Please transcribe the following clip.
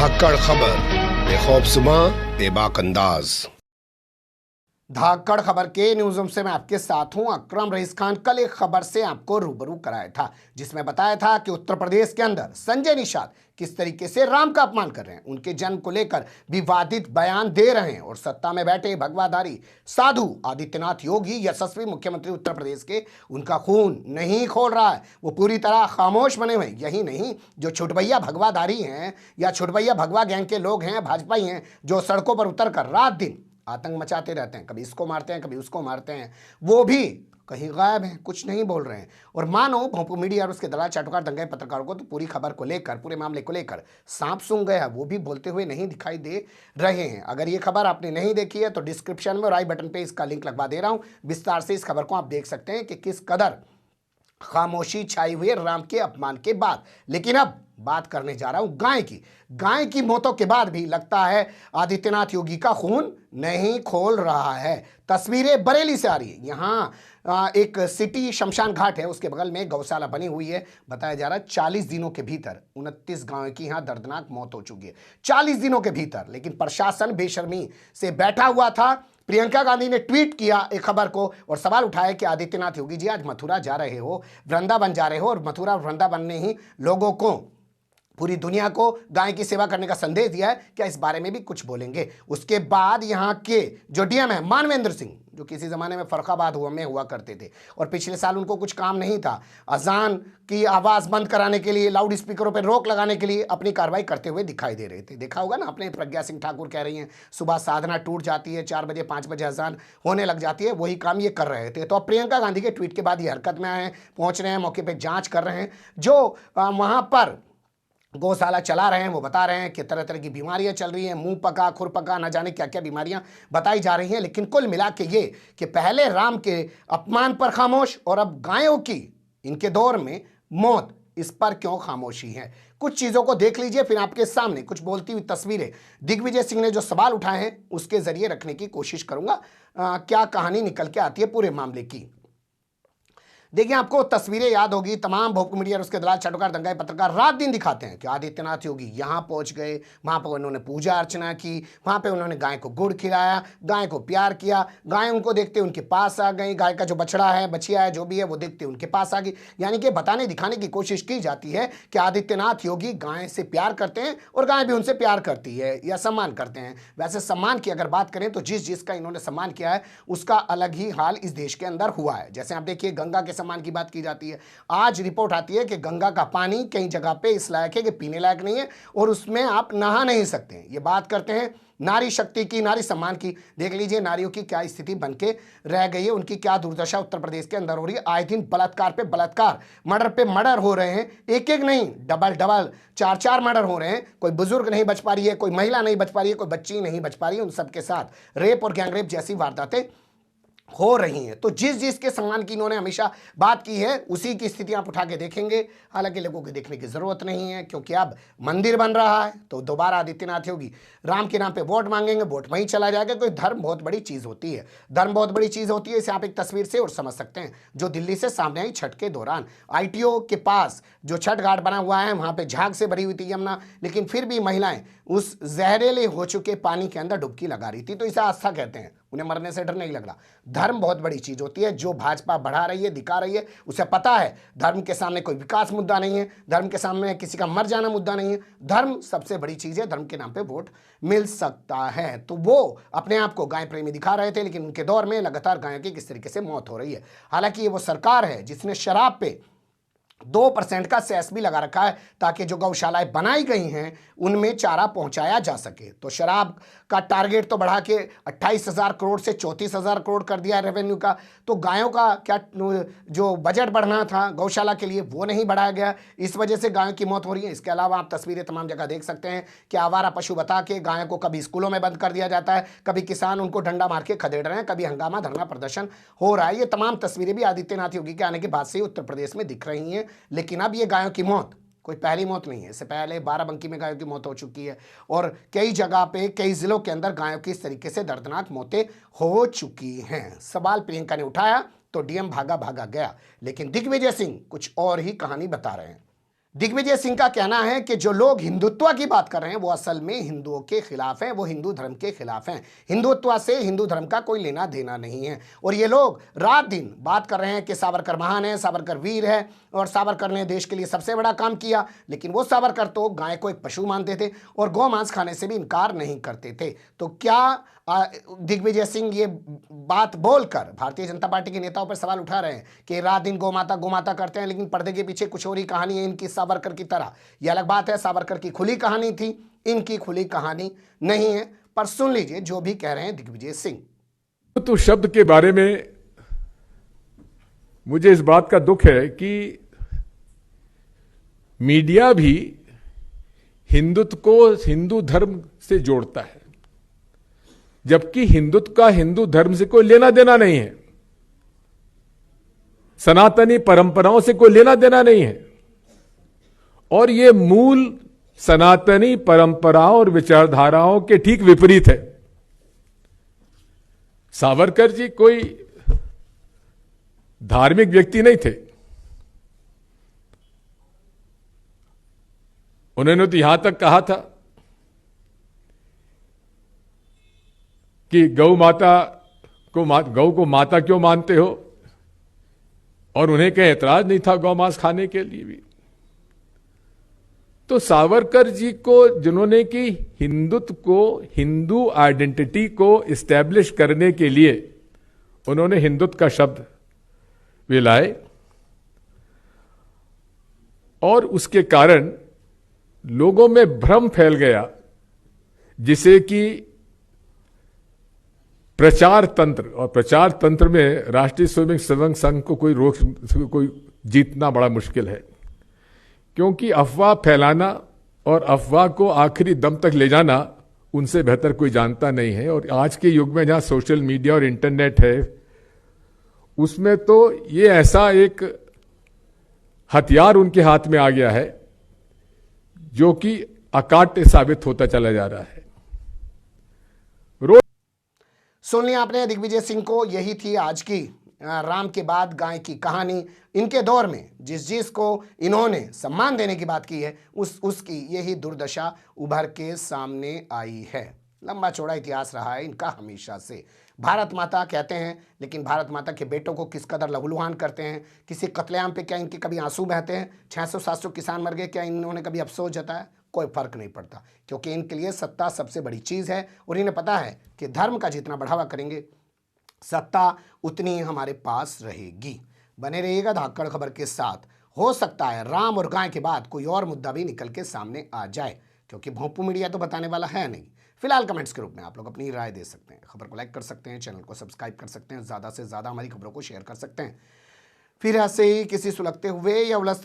धाकड़ खबर, बेखौफसुमा बेबाक अंदाज। धाकड़ खबर के न्यूज रूम से मैं आपके साथ हूं अकरम रईस खान। कल एक खबर से आपको रूबरू कराया था जिसमें बताया था कि उत्तर प्रदेश के अंदर संजय निषाद किस तरीके से राम का अपमान कर रहे हैं, उनके जन्म को लेकर विवादित बयान दे रहे हैं और सत्ता में बैठे भगवाधारी साधु आदित्यनाथ योगी यशस्वी मुख्यमंत्री उत्तर प्रदेश के उनका खून नहीं खोल रहा है, वो पूरी तरह खामोश बने हुए हैं। यही नहीं, जो छुटभैया भगवाधारी हैं या छुटभैया भगवा गैंग के लोग हैं, भाजपाई हैं, जो सड़कों पर उतर कर रात दिन आतंक मचाते रहते हैं, कभी इसको मारते हैं कभी उसको मारते हैं, वो भी कहीं गायब हैं, कुछ नहीं बोल रहे हैं। और मानो भोंपू मीडिया और उसके दलाल चाटुकार दंगाई पत्रकारों को तो पूरी खबर को लेकर, पूरे मामले को लेकर सांप सूंघ गया, वो भी बोलते हुए नहीं दिखाई दे रहे हैं। अगर ये खबर आपने नहीं देखी है तो डिस्क्रिप्शन में और आई बटन पे इसका लिंक लगवा दे रहा हूं, विस्तार से इस खबर को आप देख सकते हैं कि किस कदर खामोशी छाई हुई है राम के अपमान के बाद। लेकिन अब बात करने जा रहा हूं गाय की मौतों के बाद भी लगता है आदित्यनाथ योगी का खून नहीं खोल रहा है। तस्वीरें बरेली से आ रही है। यहां एक सिटी शमशान घाट है, उसके बगल में गौशाला बनी हुई है। बताया जा रहा है 40 दिनों के भीतर 29 गायों की यहां दर्दनाक मौत हो चुकी है, 40 दिनों के भीतर। लेकिन प्रशासन बेशर्मी से बैठा हुआ था। प्रियंका गांधी ने ट्वीट किया एक खबर को और सवाल उठाया कि आदित्यनाथ योगी जी आज मथुरा जा रहे हो, वृंदावन जा रहे हो, और मथुरा वृंदावन ने ही लोगों को, पूरी दुनिया को गाय की सेवा करने का संदेश दिया है, क्या इस बारे में भी कुछ बोलेंगे? उसके बाद यहाँ के जो डीएम है मानवेंद्र सिंह, जो किसी जमाने में फर्रुखाबाद में हुआ करते थे और पिछले साल उनको कुछ काम नहीं था, अजान की आवाज़ बंद कराने के लिए, लाउड स्पीकरों पर रोक लगाने के लिए अपनी कार्रवाई करते हुए दिखाई दे रहे थे। देखा होगा ना आपने, प्रज्ञा सिंह ठाकुर कह रही हैं सुबह साधना टूट जाती है, 4 बजे 5 बजे अजान होने लग जाती है, वही काम ये कर रहे थे। तो अब प्रियंका गांधी के ट्वीट के बाद ये हरकत में आए हैं, पहुंच रहे हैं, मौके पर जाँच कर रहे हैं। जो वहाँ पर गौशाला चला रहे हैं वो बता रहे हैं कि तरह तरह की बीमारियां चल रही हैं, मुंह पका, खुर पका, न जाने क्या क्या बीमारियां बताई जा रही हैं। लेकिन कुल मिला के ये कि पहले राम के अपमान पर खामोश और अब गायों की इनके दौर में मौत, इस पर क्यों खामोशी है? कुछ चीज़ों को देख लीजिए, फिर आपके सामने कुछ बोलती हुई तस्वीरें दिग्विजय सिंह ने जो सवाल उठाए हैं उसके जरिए रखने की कोशिश करूंगा। क्या कहानी निकल के आती है पूरे मामले की। देखिए, आपको तस्वीरें याद होगी, तमाम भोंपू मीडिया और उसके दलाल चाटुकार दंगाई पत्रकार रात दिन दिखाते हैं कि आदित्यनाथ योगी यहाँ पहुँच गए, वहाँ पर उन्होंने पूजा अर्चना की, वहाँ पे उन्होंने गाय को गुड़ खिलाया, गाय को प्यार किया, गाय उनको देखते उनके पास आ गई, गाय का जो बछड़ा है, बछिया है, जो भी है वो देखते उनके पास आ गई। यानी कि बताने दिखाने की कोशिश की जाती है कि आदित्यनाथ योगी गाय से प्यार करते हैं और गाय भी उनसे प्यार करती है या सम्मान करते हैं। वैसे सम्मान की अगर बात करें तो जिसका इन्होंने सम्मान किया है उसका अलग ही हाल इस देश के अंदर हुआ है। जैसे आप देखिए, गंगा के सम्मान की बात की जाती है। आज रिपोर्ट आती है कि गंगा का पानी कई जगह पे इस लायक है कि पीने लायक नहीं है और उसमें आप नहा नहीं सकते हैं। ये बात करते हैं नारी शक्ति की, नारी सम्मान की। देख लीजिए नारियों की क्या स्थिति बनके रह गई है, उनकी क्या दुर्दशा उत्तर प्रदेश के अंदर हो रही है। आए दिन बलात्कार पे बलात्कार, मर्डर पे मर्डर हो रहे हैं, एक एक नहीं, डबल डबल 4 मर्डर हो रहे हैं। कोई बुजुर्ग नहीं बच पा रही है, कोई महिला नहीं बच पा रही है, कोई बच्ची नहीं बच पा रही है। उन सबके साथ रेप और गैंगरेप जैसी वारदातें हो रही हैं। तो जिस के सम्मान की इन्होंने हमेशा बात की है उसी की स्थिति आप उठा के देखेंगे। हालांकि लोगों को देखने की जरूरत नहीं है, क्योंकि अब मंदिर बन रहा है तो दोबारा आदित्यनाथ योगी राम के नाम पे वोट मांगेंगे, वोट वहीं चला जाएगा। कोई धर्म बहुत बड़ी चीज होती है, धर्म बहुत बड़ी चीज होती है। इसे आप एक तस्वीर से और समझ सकते हैं जो दिल्ली से सामने आई छठ के दौरान। ITO के पास जो छठ घाट बना हुआ है वहां पर झाग से भरी हुई थी यमुना, लेकिन फिर भी महिलाएं उस जहरीले हो चुके पानी के अंदर डुबकी लगा रही थी। तो इसे आस्था कहते हैं, उन्हें मरने से डर नहीं लग रहा। धर्म बहुत बड़ी चीज होती है। जो भाजपा बढ़ा रही है, दिखा रही है, उसे पता है धर्म के सामने कोई विकास मुद्दा नहीं है, धर्म के सामने किसी का मर जाना मुद्दा नहीं है। धर्म सबसे बड़ी चीज है, धर्म के नाम पे वोट मिल सकता है। तो वो अपने आप को गाय प्रेमी दिखा रहे थे, लेकिन उनके दौर में लगातार गायों की किस तरीके से मौत हो रही है। हालांकि ये वो सरकार है जिसने शराब पे 2% का सेस भी लगा रखा है ताकि जो गौशालाएं बनाई गई हैं उनमें चारा पहुंचाया जा सके। तो शराब का टारगेट तो बढ़ा के 28,000 करोड़ से 34,000 करोड़ कर दिया है रेवेन्यू का। तो गायों का क्या जो बजट बढ़ना था गौशाला के लिए वो नहीं बढ़ाया गया, इस वजह से गायों की मौत हो रही है। इसके अलावा आप तस्वीरें तमाम जगह देख सकते हैं कि आवारा पशु बता के गायों को कभी स्कूलों में बंद कर दिया जाता है, कभी किसान उनको डंडा मार के खदेड़ रहे हैं, कभी हंगामा धरना प्रदर्शन हो रहा है। ये तमाम तस्वीरें भी आदित्यनाथ योगी के आने के बाद से उत्तर प्रदेश में दिख रही हैं। लेकिन अब ये गायों की मौत कोई पहली मौत नहीं है। इससे पहले बाराबंकी में गायों की मौत हो चुकी है और कई जगह पे, कई जिलों के अंदर गायों की इस तरीके से दर्दनाक मौतें हो चुकी हैं। सवाल प्रियंका ने उठाया तो डीएम भागा भागा गया, लेकिन दिग्विजय सिंह कुछ और ही कहानी बता रहे हैं। दिग्विजय सिंह का कहना है कि जो लोग हिंदुत्व की बात कर रहे हैं वो असल में हिंदुओं के खिलाफ हैं, वो हिंदू धर्म के खिलाफ हैं। हिंदुत्व से हिंदू धर्म का कोई लेना देना नहीं है। और ये लोग रात दिन बात कर रहे हैं कि सावरकर महान है, सावरकर वीर है और सावरकर ने देश के लिए सबसे बड़ा काम किया। लेकिन वो सावरकर तो गाय को एक पशु मानते थे और गौ मांस खाने से भी इनकार नहीं करते थे। तो क्या दिग्विजय सिंह ये बात बोलकर भारतीय जनता पार्टी के नेताओं पर सवाल उठा रहे हैं कि रात दिन गोमाता करते हैं, लेकिन पर्दे के पीछे कुछ और ही कहानी है इनकी सावरकर की तरह? ये अलग बात है, सावरकर की खुली कहानी थी, इनकी खुली कहानी नहीं है। पर सुन लीजिए जो भी कह रहे हैं दिग्विजय सिंह। तो शब्द के बारे में मुझे इस बात का दुख है कि मीडिया भी हिंदुत्व को हिंदू धर्म से जोड़ता है, जबकि हिंदुत्व का हिंदू धर्म से कोई लेना देना नहीं है, सनातनी परंपराओं से कोई लेना देना नहीं है। और ये मूल सनातनी परंपराओं और विचारधाराओं के ठीक विपरीत है। सावरकर जी कोई धार्मिक व्यक्ति नहीं थे। उन्होंने तो यहां तक कहा था कि गौ को माता क्यों मानते हो, और उन्हें कहीं एतराज नहीं था गौ मांस खाने के लिए भी। तो सावरकर जी को जिन्होंने कि हिंदुत्व को, हिंदू आइडेंटिटी को इस्टेब्लिश करने के लिए उन्होंने हिंदुत्व का शब्द वे लाए, और उसके कारण लोगों में भ्रम फैल गया, जिसे कि प्रचार तंत्र, और प्रचार तंत्र में राष्ट्रीय स्वयंसेवक संघ को कोई जीतना बड़ा मुश्किल है, क्योंकि अफवाह फैलाना और अफवाह को आखिरी दम तक ले जाना उनसे बेहतर कोई जानता नहीं है। और आज के युग में जहां सोशल मीडिया और इंटरनेट है, उसमें तो ये ऐसा एक हथियार उनके हाथ में आ गया है जो कि अकाट्य साबित होता चला जा रहा है। सुन लिया आपने दिग्विजय सिंह को। यही थी आज की राम के बाद गाय की कहानी। इनके दौर में जिस को इन्होंने सम्मान देने की बात की है, उसकी यही दुर्दशा उभर के सामने आई है। लंबा चौड़ा इतिहास रहा है इनका हमेशा से। भारत माता कहते हैं, लेकिन भारत माता के बेटों को किस कदर लहूलुहान करते हैं। किसी कत्लेआम पे क्या इनके कभी आंसू बहते हैं? 600-700 किसान मर गए, क्या इन्होंने कभी अफसोस जताया? कोई फर्क नहीं पड़ता, क्योंकि इनके लिए सत्ता सबसे बड़ी चीज है। और इन्हें पता है कि धर्म का जितना बढ़ावा करेंगे, सत्ता उतनी हमारे पास रहेगी। बने रहिएगा धाकड़ खबर के साथ। हो सकता है राम और गाय के बाद कोई और मुद्दा भी निकल के सामने आ जाए, क्योंकि भोंपू मीडिया तो बताने वाला है नहीं। फिलहाल कमेंट्स के रूप में आप लोग अपनी राय दे सकते हैं। खबर को लाइक कर सकते हैं, चैनल को सब्सक्राइब कर सकते हैं, ज़्यादा से ज़्यादा हमारी खबरों को शेयर कर सकते हैं। फिर ऐसे ही किसी सुलगते हुए या उलझते